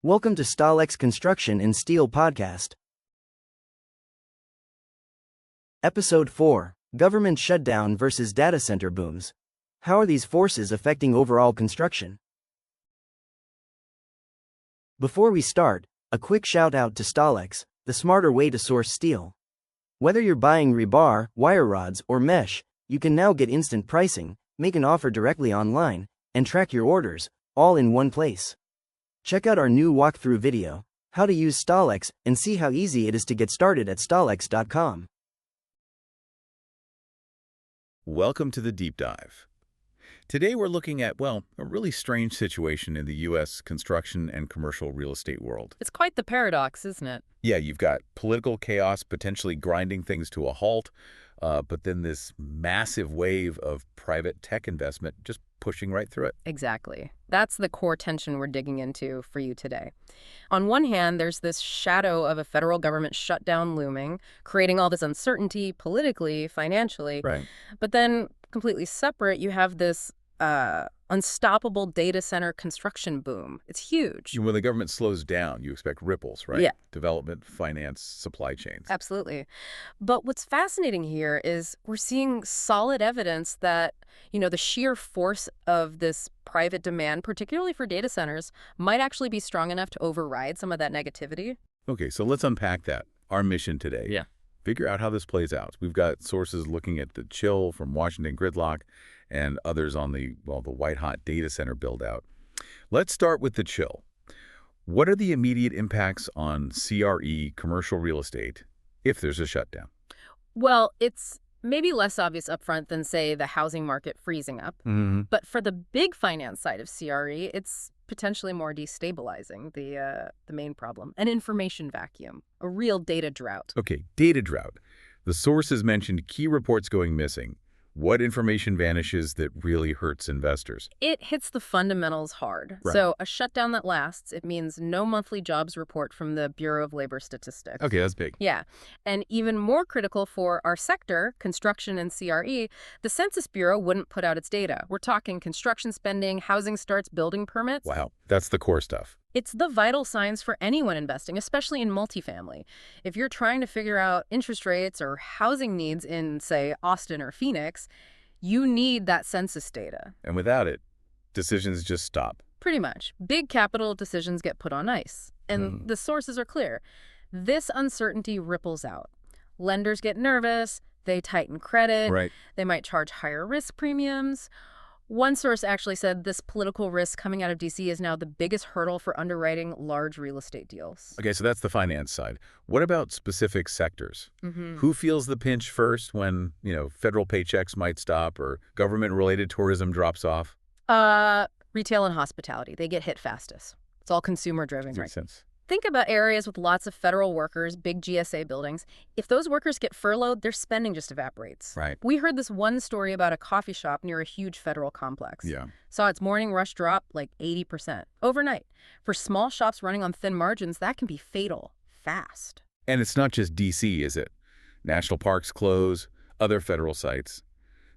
Welcome to StaalX Construction and Steel Podcast. Episode 4, Government Shutdown versus Data Center Booms. How are these forces affecting overall construction? Before we start, a quick shout out to StaalX, the smarter way to source steel. Whether you're buying rebar, wire rods, or mesh, you can now get instant pricing, make an offer directly online, and track your orders, all in one place. Check out our new walkthrough video, how to use StaalX, and see how easy it is to get started at StaalX.com. Welcome to the deep dive. Today we're looking at, a really strange situation in the U.S. construction and commercial real estate world. It's quite the paradox, isn't it? Yeah, you've got political chaos potentially grinding things to a halt, but then this massive wave of private tech investment just pushing right through it. Exactly. That's the core tension we're digging into for you today. On one hand, there's this shadow of a federal government shutdown looming, creating all this uncertainty politically, financially. Right. But then, completely separate, you have this unstoppable data center construction boom. It's huge. When the government slows down, you expect ripples, right? Yeah. Development, finance, supply chains. Absolutely. But what's fascinating here is we're seeing solid evidence that, the sheer force of this private demand, particularly for data centers, might actually be strong enough to override some of that negativity. Okay, so let's unpack that. Our mission today. Yeah. Figure out how this plays out. We've got sources looking at the chill from Washington gridlock and others on the white-hot data center build-out. Let's start with the chill. What are the immediate impacts on CRE, commercial real estate, if there's a shutdown? Well, it's maybe less obvious upfront than, say, the housing market freezing up. Mm-hmm. But for the big finance side of CRE, it's potentially more destabilizing, the main problem. An information vacuum, a real data drought. Okay, data drought. The sources mentioned key reports going missing. What information vanishes that really hurts investors? It hits the fundamentals hard. Right. So a shutdown that lasts, it means no monthly jobs report from the Bureau of Labor Statistics. Okay, that's big. Yeah. And even more critical for our sector, construction and CRE, the Census Bureau wouldn't put out its data. We're talking construction spending, housing starts, building permits. Wow, that's the core stuff. It's the vital signs for anyone investing, especially in multifamily. If you're trying to figure out interest rates or housing needs in, say, Austin or Phoenix, you need that census data. And without it, decisions just stop. Pretty much. Big capital decisions get put on ice. And the sources are clear. This uncertainty ripples out. Lenders get nervous. They tighten credit. Right. They might charge higher risk premiums. One source actually said this political risk coming out of D.C. is now the biggest hurdle for underwriting large real estate deals. Okay, so that's the finance side. What about specific sectors? Who feels the pinch first when, federal paychecks might stop or government-related tourism drops off? Retail and hospitality. They get hit fastest. It's all consumer-driven, right? Makes sense. Think about areas with lots of federal workers, big GSA buildings. If those workers get furloughed, their spending just evaporates. Right. We heard this one story about a coffee shop near a huge federal complex. Yeah. Saw its morning rush drop like 80% overnight. For small shops running on thin margins, that can be fatal, fast. And it's not just D.C., is it? National parks close, other federal sites.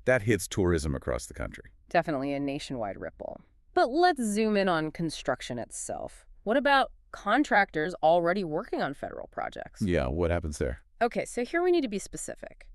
That hits tourism across the country. Definitely a nationwide ripple. But let's zoom in on construction itself. What about contractors already working on federal projects? Yeah, what happens there? Okay, so here we need to be specific.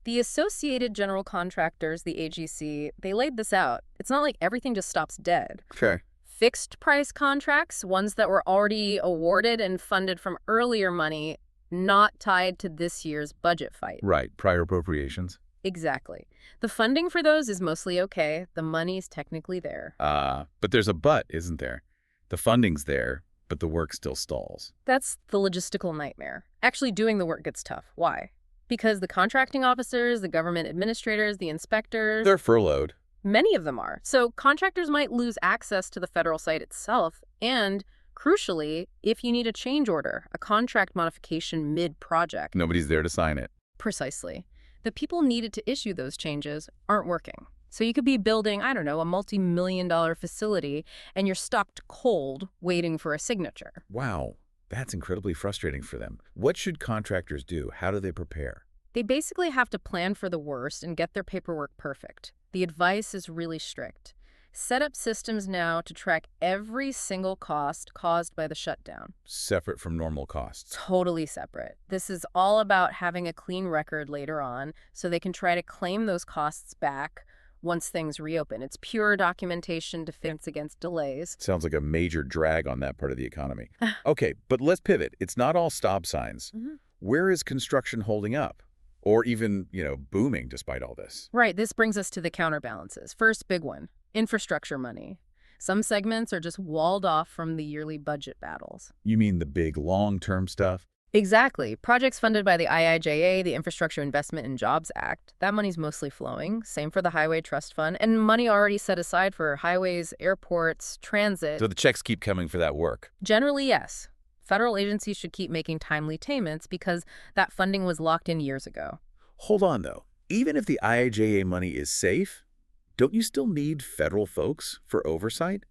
The Associated General Contractors, the AGC, they laid this out. It's not like everything just stops dead. Sure. Fixed price contracts, ones that were already awarded and funded from earlier money, not tied to this year's budget fight. Right, prior appropriations. Exactly. The funding for those is mostly okay. The money's technically there. But there's a but, isn't there? The funding's there, but the work still stalls. That's the logistical nightmare. Actually doing the work gets tough. Why? Because the contracting officers, the government administrators, the inspectors... They're furloughed. Many of them are. So contractors might lose access to the federal site itself. And, crucially, if you need a change order, a contract modification mid-project... Nobody's there to sign it. Precisely. The people needed to issue those changes aren't working. So you could be building, a multi-million-dollar facility, and you're stocked cold waiting for a signature. Wow, that's incredibly frustrating for them. What should contractors do? How do they prepare? They basically have to plan for the worst and get their paperwork perfect. The advice is really strict. set up systems now to track every single cost caused by the shutdown. Separate from normal costs. Totally separate. This is all about having a clean record later on so they can try to claim those costs back once things reopen. It's pure documentation defense against delays. Sounds like a major drag on that part of the economy. Okay, but let's pivot. It's not all stop signs. Where is construction holding up? Or even, booming despite all this? Right, this brings us to the counterbalances. First big one, infrastructure money. Some segments are just walled off from the yearly budget battles. You mean the big long-term stuff? Exactly. Projects funded by the IIJA, the Infrastructure Investment and Jobs Act, that money's mostly flowing. Same for the Highway Trust Fund, and money already set aside for highways, airports, transit. So the checks keep coming for that work? Generally, yes. Federal agencies should keep making timely payments because that funding was locked in years ago. Hold on, though. Even if the IIJA money is safe, don't you still need federal folks for oversight?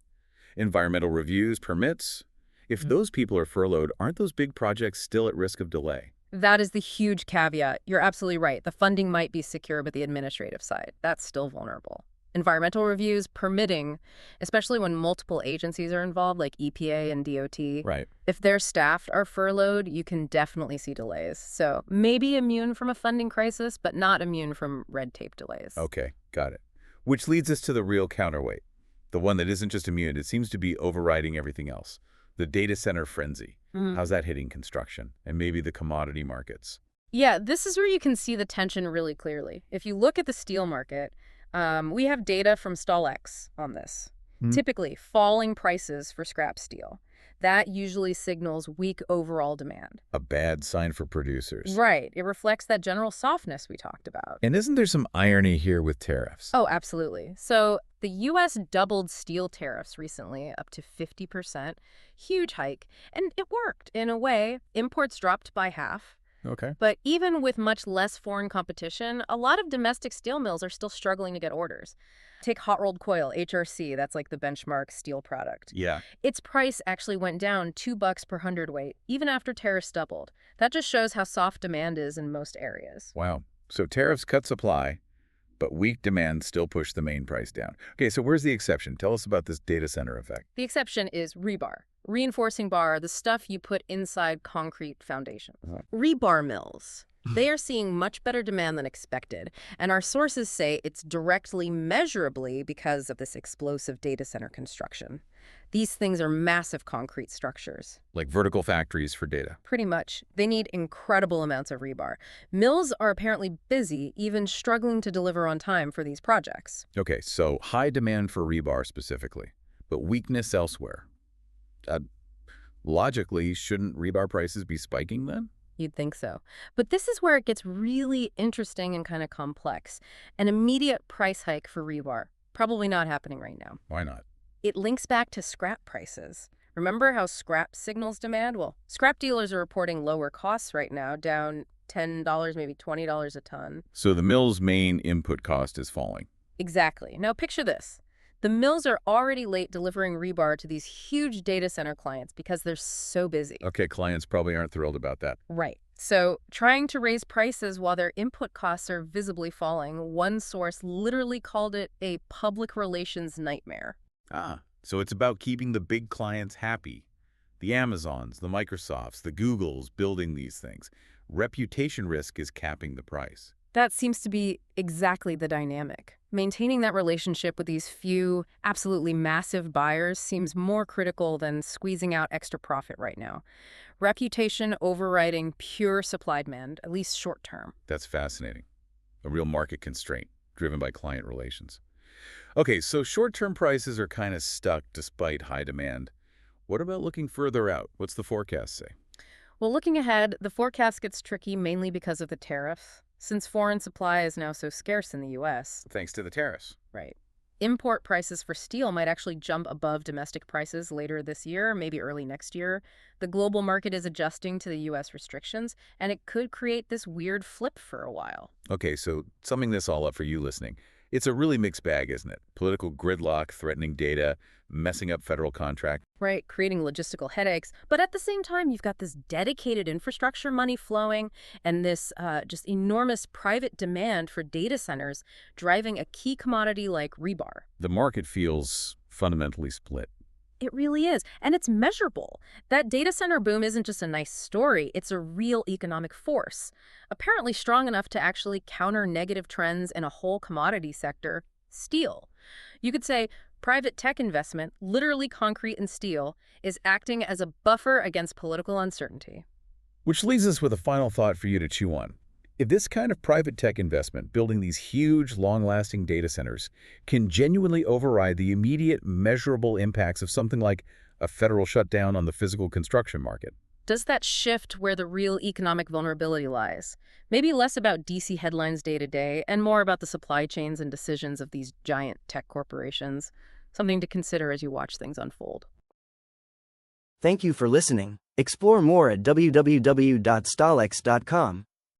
Environmental reviews, permits? If those people are furloughed, aren't those big projects still at risk of delay? That is the huge caveat. You're absolutely right. The funding might be secure, but the administrative side, that's still vulnerable. Environmental reviews, permitting, especially when multiple agencies are involved, like EPA and DOT. Right. If their staff are furloughed, you can definitely see delays. So maybe immune from a funding crisis, but not immune from red tape delays. Okay, got it. Which leads us to the real counterweight. The one that isn't just immune, it seems to be overriding everything else. The data center frenzy. How's that hitting construction and maybe the commodity markets? Yeah, this is where you can see the tension really clearly. If you look at the steel market, we have data from StaalX on this. Typically, falling prices for scrap steel. That usually signals weak overall demand. A bad sign for producers. Right. It reflects that general softness we talked about. And isn't there some irony here with tariffs? Oh, absolutely. So the U.S. doubled steel tariffs recently, up to 50%. Huge hike. And it worked in a way. Imports dropped by half. Okay. But even with much less foreign competition, a lot of domestic steel mills are still struggling to get orders. Take hot-rolled coil, HRC, that's like the benchmark steel product. Yeah. Its price actually went down $2 per hundredweight, even after tariffs doubled. That just shows how soft demand is in most areas. Wow. So tariffs cut supply, but weak demand still pushed the main price down. Okay, so where's the exception? Tell us about this data center effect. The exception is rebar. Reinforcing bar, the stuff you put inside concrete foundations. Rebar mills. They are seeing much better demand than expected, and our sources say it's directly measurably because of this explosive data center construction. These things are massive concrete structures. Like vertical factories for data. Pretty much. They need incredible amounts of rebar. Mills are apparently busy, even struggling to deliver on time for these projects. Okay, so high demand for rebar specifically, but weakness elsewhere. Logically, shouldn't rebar prices be spiking then? You'd think so. But this is where it gets really interesting and kind of complex. An immediate price hike for rebar. Probably not happening right now. Why not? It links back to scrap prices. Remember how scrap signals demand? Well, scrap dealers are reporting lower costs right now, down $10, maybe $20 a ton. So the mill's main input cost is falling. Exactly. Now picture this. The mills are already late delivering rebar to these huge data center clients because they're so busy. Okay, clients probably aren't thrilled about that. Right. So trying to raise prices while their input costs are visibly falling, one source literally called it a public relations nightmare. So it's about keeping the big clients happy. The Amazons, the Microsofts, the Googles building these things. Reputation risk is capping the price. That seems to be exactly the dynamic. Maintaining that relationship with these few, absolutely massive buyers seems more critical than squeezing out extra profit right now. Reputation overriding pure supply demand, at least short term. That's fascinating. A real market constraint driven by client relations. Okay, so short-term prices are kind of stuck despite high demand. What about looking further out? What's the forecast say? Well, looking ahead, the forecast gets tricky mainly because of the tariffs. Since foreign supply is now so scarce in the U.S. Thanks to the tariffs. Right. Import prices for steel might actually jump above domestic prices later this year, maybe early next year. The global market is adjusting to the U.S. restrictions, and it could create this weird flip for a while. Okay, so summing this all up for you listening, It's a really mixed bag, isn't it? Political gridlock, threatening data, messing up federal contract. Right, creating logistical headaches. But at the same time, you've got this dedicated infrastructure money flowing and this just enormous private demand for data centers driving a key commodity like rebar. The market feels fundamentally split. It really is. And it's measurable. That data center boom isn't just a nice story, it's a real economic force. Apparently strong enough to actually counter negative trends in a whole commodity sector, steel. You could say private tech investment, literally concrete and steel, is acting as a buffer against political uncertainty. Which leaves us with a final thought for you to chew on. If this kind of private tech investment, building these huge, long-lasting data centers, can genuinely override the immediate, measurable impacts of something like a federal shutdown on the physical construction market, Does that shift where the real economic vulnerability lies? Maybe less about DC headlines day to day and more about the supply chains and decisions of these giant tech corporations. Something to consider as you watch things unfold. Thank you for listening. Explore more at www.staalx.com.